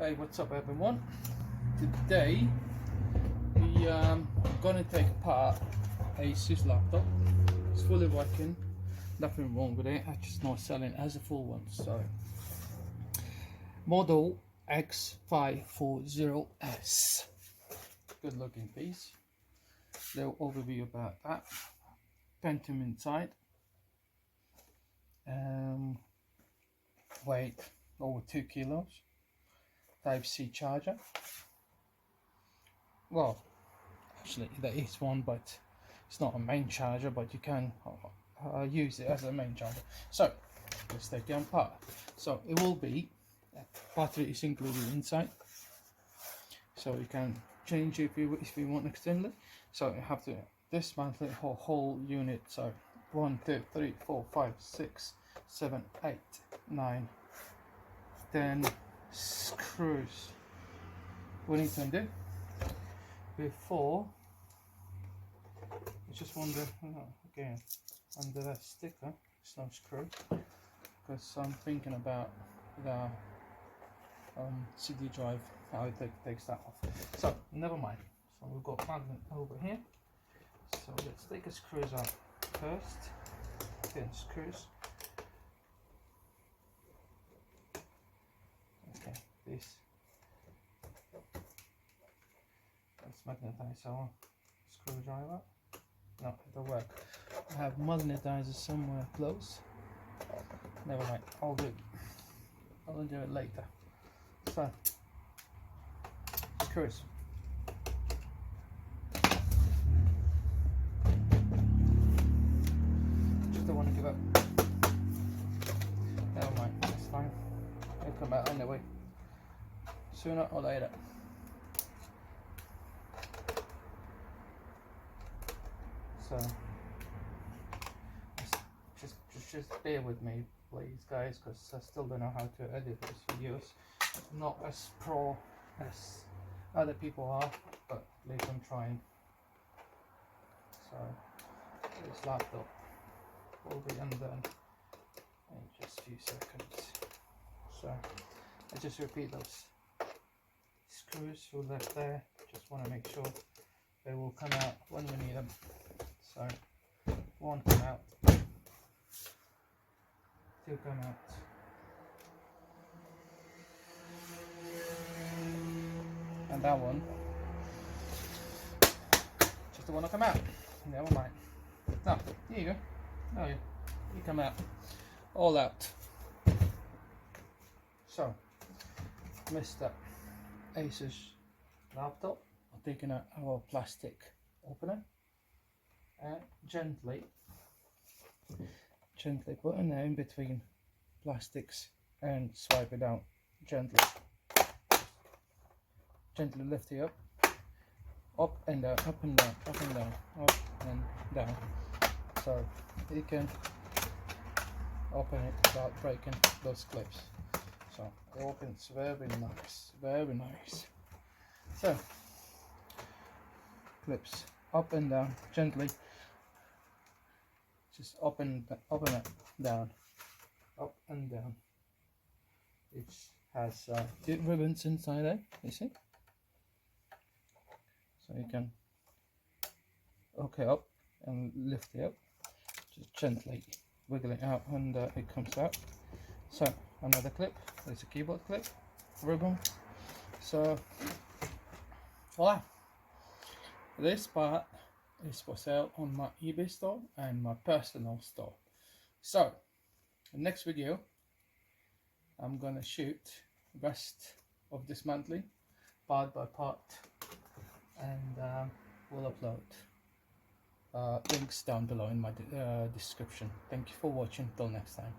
Hey, what's up everyone? Today we gonna take apart asus laptop. It's fully working, nothing wrong with it. I just not selling as a full one. So model x540s, good looking piece. Little overview about that. Pentium inside, weight over 2 kilos. Type-C charger. Well, actually there is one, but it's not a main charger, but you can use it as a main charger. So let's take it apart. So it will be, battery is included inside, so you can change it if you want externally. So you have to dismantle the whole unit. So 1 2 3 4 5 6 7 8 9 10 screws we need to undo. Before, I just wonder, again, under that sticker it's no screw, because I'm thinking about the CD drive, how it takes that off. So never mind. So we've got magnet over here, so let's take the screws out first. 10 screws. Okay, this, let's magnetize our screwdriver. No, it'll work. I have magnetizer somewhere close. Never mind, I'll do it later. So screws. Just don't want to give up. Never mind, it's fine. It'll come out anyway, sooner or later. So just bear with me, please, guys, because I still don't know how to edit these videos. I'm not as pro as other people are, but at least I'm trying. So this laptop will be undone in just a few seconds. So I just repeat those screws who left there. Just want to make sure they will come out when we need them. So one come out, two come out, and that one just the one to come out. Never mind. No, here you go. Oh yeah, you come out, all out. So Mr. Asus laptop, I'm taking out our plastic opener. Gently put it in between plastics and swipe it out. Gently lift it up and down, up and down, up and down, up and down. So you can open it without breaking those clips. So it opens very nice, very nice. So clips up and down gently. Just open it down, up and down. It has ribbons inside there, you see. So you can hook it up and lift it up. Just gently wiggle it out and it comes out. So another clip. There's a keyboard clip, ribbon. So voila. This part is for sale on my eBay store and my personal store. So the next video I'm gonna shoot the rest of dismantling part by part, and we'll upload links down below in my description. Thank you for watching. Till next time.